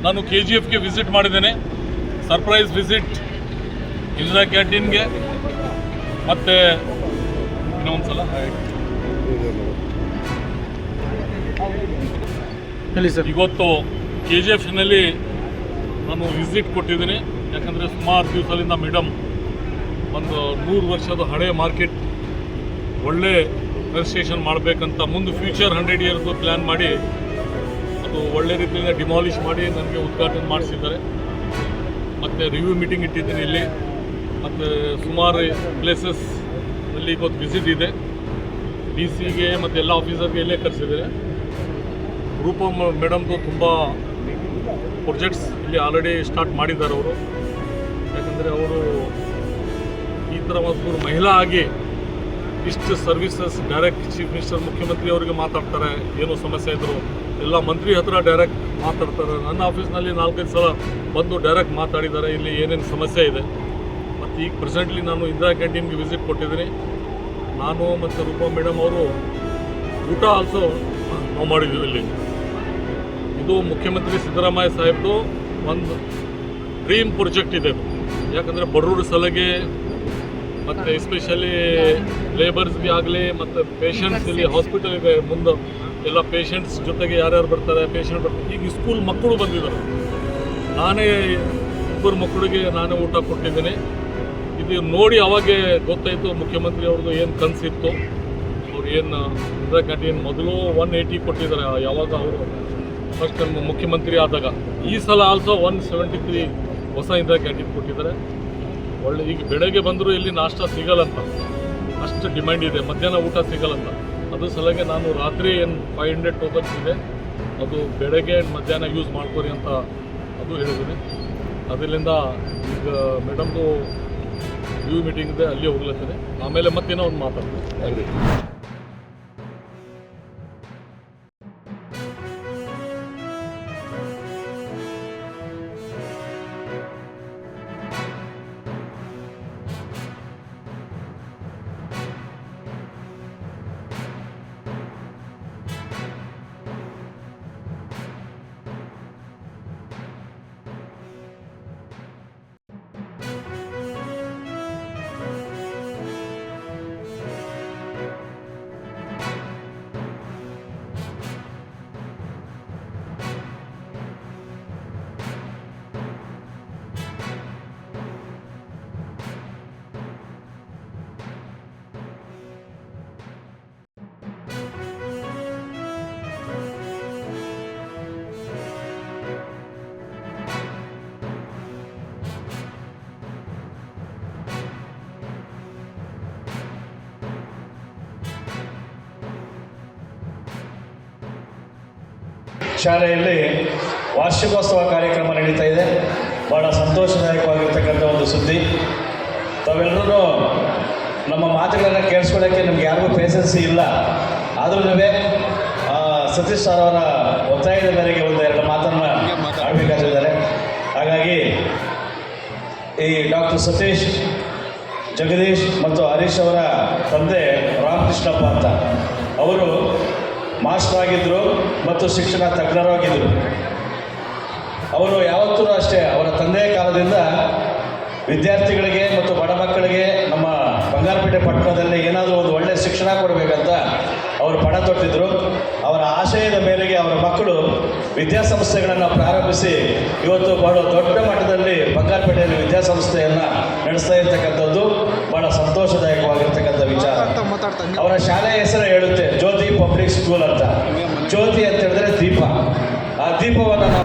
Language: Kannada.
ನಾನು KGFಗೆ ವಿಸಿಟ್ ಮಾಡಿದ್ದೇನೆ. ಸರ್ಪ್ರೈಸ್ ವಿಸಿಟ್ ಇಂದಿರಾ ಕ್ಯಾಂಟೀನ್ಗೆ. ಮತ್ತು ಇನ್ನೊಂದು ಸಲ ಇವತ್ತು KGFನಲ್ಲಿ ನಾನು ವಿಸಿಟ್ ಕೊಟ್ಟಿದ್ದೀನಿ. ಯಾಕಂದರೆ ಸುಮಾರು ದಿವಸದಿಂದ ಮೇಡಮ್ ಒಂದು 100 ವರ್ಷದ ಹಳೆ ಮಾರ್ಕೆಟ್ ಒಳ್ಳೆ ರಿಜಿಸ್ಟ್ರೇಷನ್ ಮಾಡಬೇಕಂತ ಮುಂದೆ ಫ್ಯೂಚರ್ 100 ಇಯರ್ಸ್ ಪ್ಲ್ಯಾನ್ ಮಾಡಿ ಅದು ಒಳ್ಳೆ ರೀತಿಯಿಂದ ಡಿಮಾಲಿಷ್ ಮಾಡಿ ನನಗೆ ಉದ್ಘಾಟನೆ ಮಾಡಿಸಿದ್ದಾರೆ. ಮತ್ತು ರಿವ್ಯೂ ಮೀಟಿಂಗ್ ಇಟ್ಟಿದ್ದೀನಿ ಇಲ್ಲಿ. ಮತ್ತು ಸುಮಾರು ಪ್ಲೇಸಸ್ನಲ್ಲಿ ಇವತ್ತು ವಿಸಿಟ್ ಇದೆ. DC ಮತ್ತು ಎಲ್ಲ ಆಫೀಸರ್ಗೆ ಇಲ್ಲೇ ಕರೆಸಿದ್ದಾರೆ. ರೂಪಾ ಮೇಡಮ್ದು ತುಂಬ ಪ್ರೊಜೆಕ್ಟ್ಸ್ ಇಲ್ಲಿ ಆಲ್ರೆಡಿ ಸ್ಟಾರ್ಟ್ ಮಾಡಿದ್ದಾರೆ ಅವರು. ಯಾಕಂದರೆ ಅವರು ಈ ಥರ ಒಂದು ಮಹಿಳಾ ಆಗಿ ಇಷ್ಟು ಸರ್ವಿಸಸ್ ಡೈರೆಕ್ಟ್ ಚೀಫ್ ಮಿನಿಸ್ಟರ್ ಮುಖ್ಯಮಂತ್ರಿ ಅವರಿಗೆ ಮಾತಾಡ್ತಾರೆ. ಏನೋ ಸಮಸ್ಯೆ ಇದ್ದರು ಎಲ್ಲ ಮಂತ್ರಿ ಹತ್ರ ಡೈರೆಕ್ಟ್ ಮಾತಾಡ್ತಾರೆ. ನನ್ನ ಆಫೀಸ್ನಲ್ಲಿ 4-5 ಸಲ ಬಂದು ಡೈರೆಕ್ಟ್ ಮಾತಾಡಿದ್ದಾರೆ ಇಲ್ಲಿ ಏನೇನು ಸಮಸ್ಯೆ ಇದೆ. ಮತ್ತು ಈಗ ಪ್ರೆಸೆಂಟ್ಲಿ ನಾನು ಇಂದಿರಾ ಕ್ಯಾಂಟೀನ್ಗೆ ವಿಸಿಟ್ ಕೊಟ್ಟಿದ್ದೀನಿ. ನಾನು ಮತ್ತು ರೂಪಾ ಮೇಡಮ್ ಅವರು ಊಟ ಆಲ್ಸೋ ನಾವು ಮಾಡಿದ್ದೀವಿ ಇಲ್ಲಿ. ಇದು ಮುಖ್ಯಮಂತ್ರಿ ಸಿದ್ದರಾಮಯ್ಯ ಸಾಹೇಬ್ದು ಒಂದು ಡ್ರೀಮ್ ಪ್ರಾಜೆಕ್ಟ್ ಇದೆ. ಯಾಕಂದರೆ ಬಡವ್ರ ಸಲಹೆಗೆ ಮತ್ತು ಎಸ್ಪೆಷಲಿ ಲೇಬರ್ಸ್ಗೆ ಆಗಲಿ ಮತ್ತು ಪೇಷಂಟ್ಸ್ ಇಲ್ಲಿ ಹಾಸ್ಪಿಟಲ್ ಇದೆ ಮುಂದೆ ಎಲ್ಲ ಪೇಷಂಟ್ಸ್ ಜೊತೆಗೆ ಯಾರ್ಯಾರು ಬರ್ತಾರೆ ಪೇಷಂಟ್ ಬರ್ತಾರೆ. ಈಗ ಸ್ಕೂಲ್ ಮಕ್ಕಳು ಬಂದಿದ್ದಾರೆ. ನಾನೇ 2 ಮಕ್ಕಳಿಗೆ ನಾನೇ ಊಟ ಕೊಟ್ಟಿದ್ದೀನಿ. ಇದು ನೋಡಿ ಅವಾಗೆ ಗೊತ್ತಾಯಿತು ಮುಖ್ಯಮಂತ್ರಿ ಅವ್ರದ್ದು ಏನು ಕನಸಿತ್ತು. ಅವ್ರು ಏನು ಇಂದಿರಾ ಕ್ಯಾಂಟೀನ್ ಮೊದಲು 180 ಕೊಟ್ಟಿದ್ದಾರೆ ಯಾವಾಗ ಅವರು ಫಸ್ಟ್ ಟೈಮ್ ಮುಖ್ಯಮಂತ್ರಿ ಆದಾಗ. ಈ ಸಲ ಆಲ್ಸೋ 173 ಹೊಸ ಇಂದಿರಾ ಕ್ಯಾಂಟೀನ್ ಕೊಟ್ಟಿದ್ದಾರೆ. ಒಳ್ಳೆ ಈಗ ಬೆಳಗ್ಗೆ ಬಂದರೂ ಇಲ್ಲಿ ನಾಷ್ಟ ಸಿಗಲ್ಲಂತ, ಅಷ್ಟು ಡಿಮ್ಯಾಂಡ್ ಇದೆ. ಮಧ್ಯಾಹ್ನ ಊಟ ಸಿಗಲ್ಲಂತ. ಅದು ಸಲಗೆ ನಾನು ರಾತ್ರಿ ಏನು 500 ಟೋಕನ್ಸ್ ಇದೆ ಅದು ಬೆಳಗ್ಗೆ ಮಧ್ಯಾಹ್ನ ಯೂಸ್ ಮಾಡ್ಕೊರಿ ಅಂತ ಅದು ಹೇಳಿದ್ದೀನಿ. ಅದರಿಂದ ಈಗ ಮೇಡಮ್ದು ರಿವ್ಯೂ ಮೀಟಿಂಗ್ ಇದೆ, ಅಲ್ಲಿ ಹೋಗ್ಲತ್ತದೆ. ಆಮೇಲೆ ಮತ್ತೇನೋ ಒಂದು ಮಾತಾಡ್ತೀನಿ. ಶಾಲೆಯಲ್ಲಿ ವಾರ್ಷಿಕೋತ್ಸವ ಕಾರ್ಯಕ್ರಮ ನಡೀತಾ ಇದೆ. ಭಾಳ ಸಂತೋಷದಾಯಕವಾಗಿರ್ತಕ್ಕಂಥ ಒಂದು ಸುದ್ದಿ. ತಾವೆಲ್ಲರೂ ನಮ್ಮ ಮಾತುಗಳನ್ನು ಕೇಳಿಸ್ಕೊಳ್ಳೋಕ್ಕೆ ನಮ್ಗೆ ಯಾರಿಗೂ ಪೇಷನ್ಸ್ ಇಲ್ಲ. ಆದ್ರೂ ಸತೀಶ್ ಸರ್ ಅವರ ಒತ್ತಾಯದ ಮೇರೆಗೆ 1-2 ಮಾತನ್ನು ಆಡಬೇಕಾಗಿದ್ದಾರೆ. ಹಾಗಾಗಿ ಈ ಡಾಕ್ಟರ್ ಸತೀಶ್, ಜಗದೀಶ್ ಮತ್ತು ಹರೀಶ್ ಅವರ ತಂದೆ ರಾಮಕೃಷ್ಣಪ್ಪ ಅಂತ ಅವರು ಮಾಸ್ಟರ್ ಆಗಿದ್ದರು ಮತ್ತು ಶಿಕ್ಷಣ ತಜ್ಞರಾಗಿದ್ದರು. ಅವರು ಯಾವತ್ತೂ ಅಷ್ಟೇ ಅವರ ತಂದೆಯ ಕಾಲದಿಂದ ವಿದ್ಯಾರ್ಥಿಗಳಿಗೆ ಮತ್ತು ಬಡ ಮಕ್ಕಳಿಗೆ ನಮ್ಮ ಬಂಗಾರಪೇಟೆ ಪಟ್ಟಣದಲ್ಲಿ ಏನಾದರೂ ಒಂದು ಒಳ್ಳೆಯ ಶಿಕ್ಷಣ ಕೊಡಬೇಕಂತ ಅವರು ಪಣ ತೊಟ್ಟಿದ್ದರು. ಅವರ ಆಶಯದ ಮೇರೆಗೆ ಅವರ ಮಕ್ಕಳು ವಿದ್ಯಾಸಂಸ್ಥೆಗಳನ್ನು ಪ್ರಾರಂಭಿಸಿ ಇವತ್ತು ಬಹಳ ದೊಡ್ಡ ಮಟ್ಟದಲ್ಲಿ ಬಂಗಾರಪೇಟೆಯಲ್ಲಿ ವಿದ್ಯಾಸಂಸ್ಥೆಯನ್ನು ನಡೆಸ್ತಾ ಇರ್ತಕ್ಕಂಥದ್ದು ಭಾಳ ಸಂತೋಷದಾಯಕವಾಗಿರ್ತಕ್ಕಂಥ ವಿಚಾರ. ಅವರ ಶಾಲೆಯ ಹೆಸರು ಹೇಳುತ್ತೆ ಜ್ಯೋತಿ ಪಬ್ಲಿಕ್ ಸ್ಕೂಲ್ ಅಂತ. ಜ್ಯೋತಿ